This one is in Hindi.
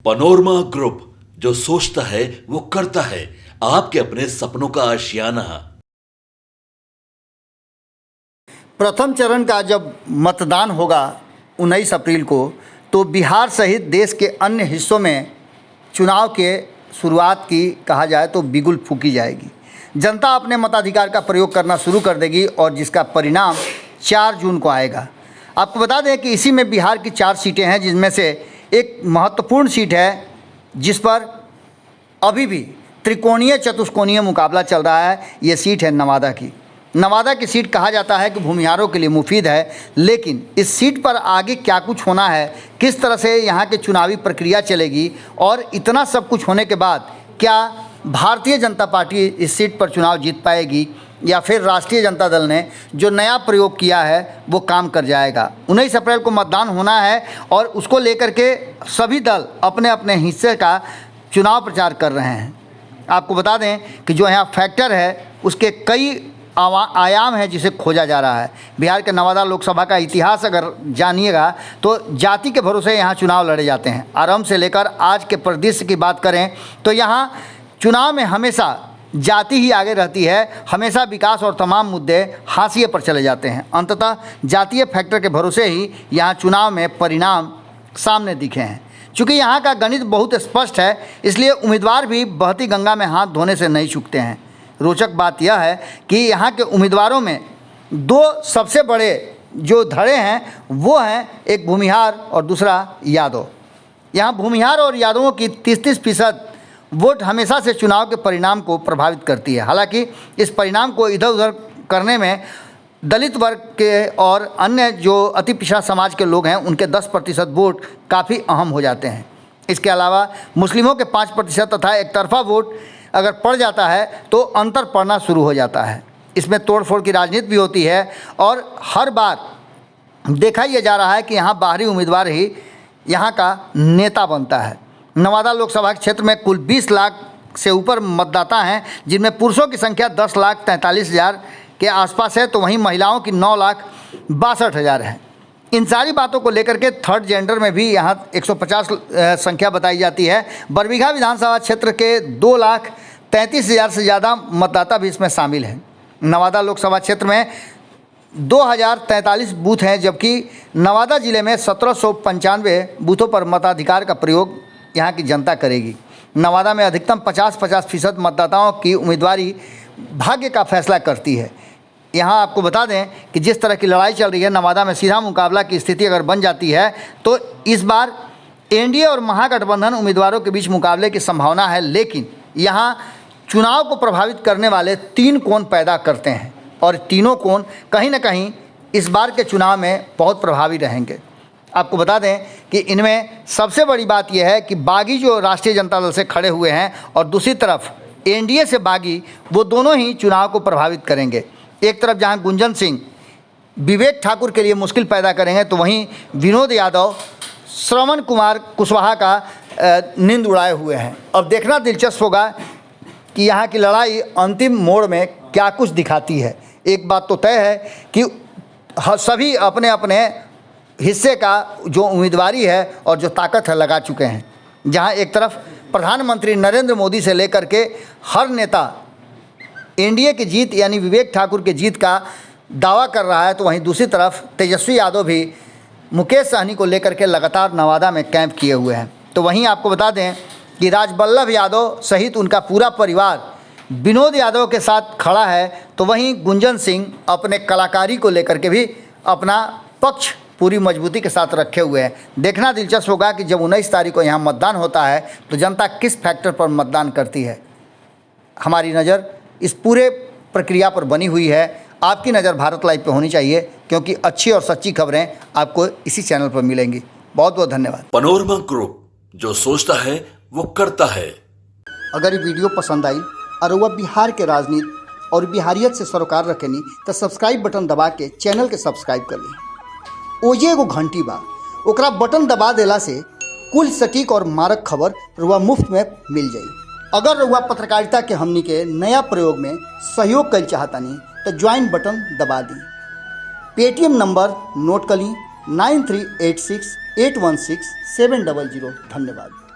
पनोरमा ग्रुप, जो सोचता है वो करता है। आपके अपने सपनों का आशियाना। प्रथम चरण का जब मतदान होगा 19 अप्रैल को, तो बिहार सहित देश के अन्य हिस्सों में चुनाव के शुरुआत की कहा जाए तो बिगुल फूकी जाएगी। जनता अपने मताधिकार का प्रयोग करना शुरू कर देगी और जिसका परिणाम 4 जून को आएगा। आपको बता दें कि इसी में बिहार की 4 सीटें हैं, जिनमें से एक महत्वपूर्ण सीट है जिस पर अभी भी त्रिकोणीय चतुष्कोणीय मुकाबला चल रहा है। ये सीट है नवादा की। नवादा की सीट कहा जाता है कि भूमिहारों के लिए मुफीद है, लेकिन इस सीट पर आगे क्या कुछ होना है, किस तरह से यहाँ की चुनावी प्रक्रिया चलेगी और इतना सब कुछ होने के बाद क्या भारतीय जनता पार्टी इस सीट पर चुनाव जीत पाएगी या फिर राष्ट्रीय जनता दल ने जो नया प्रयोग किया है वो काम कर जाएगा। 19 अप्रैल को मतदान होना है और उसको लेकर के सभी दल अपने अपने हिस्से का चुनाव प्रचार कर रहे हैं। आपको बता दें कि जो यहाँ फैक्टर है उसके कई आयाम है जिसे खोजा जा रहा है। बिहार के नवादा लोकसभा का इतिहास अगर जानिएगा तो जाति के भरोसे यहाँ चुनाव लड़े जाते हैं। आरंभ से लेकर आज के परिदृश्य की बात करें तो यहाँ चुनाव में हमेशा जाति ही आगे रहती है। हमेशा विकास और तमाम मुद्दे हाशिए पर चले जाते हैं। अंततः जातीय फैक्टर के भरोसे ही यहाँ चुनाव में परिणाम सामने दिखे हैं। चूँकि यहाँ का गणित बहुत स्पष्ट है, इसलिए उम्मीदवार भी बहती गंगा में हाथ धोने से नहीं चूकते हैं। रोचक बात यह है कि यहाँ के उम्मीदवारों में 2 सबसे बड़े जो धड़े हैं वो हैं, एक भूमिहार और दूसरा यादव। यहाँ भूमिहार और यादवों की 30-30% वोट हमेशा से चुनाव के परिणाम को प्रभावित करती है। हालांकि इस परिणाम को इधर उधर करने में दलित वर्ग के और अन्य जो अति पिछड़ा समाज के लोग हैं उनके 10% वोट काफ़ी अहम हो जाते हैं। इसके अलावा मुस्लिमों के 5% तथा एक तरफा वोट अगर पड़ जाता है तो अंतर पड़ना शुरू हो जाता है। इसमें तोड़फोड़ की राजनीति भी होती है और हर बार देखा यह जा रहा है कि यहाँ बाहरी उम्मीदवार ही यहाँ का नेता बनता है। नवादा लोकसभा क्षेत्र में कुल 20 लाख से ऊपर मतदाता हैं, जिनमें पुरुषों की संख्या 10,43,000 के आसपास है, तो वहीं महिलाओं की 9,62,000 है। इन सारी बातों को लेकर के थर्ड जेंडर में भी यहाँ 150 संख्या बताई जाती है। बरबीघा विधानसभा क्षेत्र के 2,33,000 से ज़्यादा मतदाता भी इसमें शामिल हैं। नवादा लोकसभा क्षेत्र में 2,043 बूथ हैं, जबकि नवादा ज़िले में 1,795 बूथों पर मताधिकार का प्रयोग यहाँ की जनता करेगी। नवादा में अधिकतम 50% मतदाताओं की उम्मीदवारी भाग्य का फैसला करती है। यहाँ आपको बता दें कि जिस तरह की लड़ाई चल रही है, नवादा में सीधा मुकाबला की स्थिति अगर बन जाती है तो इस बार एनडीए और महागठबंधन उम्मीदवारों के बीच मुकाबले की संभावना है। लेकिन यहाँ चुनाव को प्रभावित करने वाले 3 कोण पैदा करते हैं और तीनों कोण कहीं ना कहीं इस बार के चुनाव में बहुत प्रभावी रहेंगे। आपको बता दें कि इनमें सबसे बड़ी बात यह है कि बागी जो राष्ट्रीय जनता दल से खड़े हुए हैं और दूसरी तरफ एनडीए से बागी, वो दोनों ही चुनाव को प्रभावित करेंगे। एक तरफ जहां गुंजन सिंह विवेक ठाकुर के लिए मुश्किल पैदा करेंगे, तो वहीं विनोद यादव श्रवण कुमार कुशवाहा का नींद उड़ाए हुए हैं। अब देखना दिलचस्प होगा कि यहाँ की लड़ाई अंतिम मोड़ में क्या कुछ दिखाती है। एक बात तो तय है कि सभी अपने अपने हिस्से का जो उम्मीदवारी है और जो ताकत है लगा चुके हैं। जहाँ एक तरफ प्रधानमंत्री नरेंद्र मोदी से लेकर के हर नेता एनडीए की जीत यानी विवेक ठाकुर की जीत का दावा कर रहा है, तो वहीं दूसरी तरफ तेजस्वी यादव भी मुकेश सहनी को लेकर के लगातार नवादा में कैंप किए हुए हैं। तो वहीं आपको बता दें कि राजबल्लभ यादव सहित उनका पूरा परिवार विनोद यादव के साथ खड़ा है, तो वहीं गुंजन सिंह अपने कलाकारी को लेकर के भी अपना पक्ष पूरी मजबूती के साथ रखे हुए हैं। देखना दिलचस्प होगा कि जब 19 तारीख को यहाँ मतदान होता है तो जनता किस फैक्टर पर मतदान करती है। हमारी नज़र इस पूरे प्रक्रिया पर बनी हुई है। आपकी नज़र भारत लाइव पे होनी चाहिए, क्योंकि अच्छी और सच्ची खबरें आपको इसी चैनल पर मिलेंगी। बहुत बहुत धन्यवाद। पनोरमा ग्रुप, जो सोचता है वो करता है। अगर ये वीडियो पसंद आई और वह बिहार के राजनीति और बिहारियत से सरोकार रखेनी तो सब्सक्राइब बटन दबा के चैनल के सब्सक्राइब कर ली। ओजे एगो घंटी बा, ओकरा बटन दबा देला से कुल सटीक और मारक खबर रुआ मुफ्त में मिल जाई। अगर रुआ पत्रकारिता के हमनी के नया प्रयोग में सहयोग कर चाहतानी तो ज्वाइन बटन दबा दी। पेटीएम नंबर नोट कर ली 9386816700। धन्यवाद।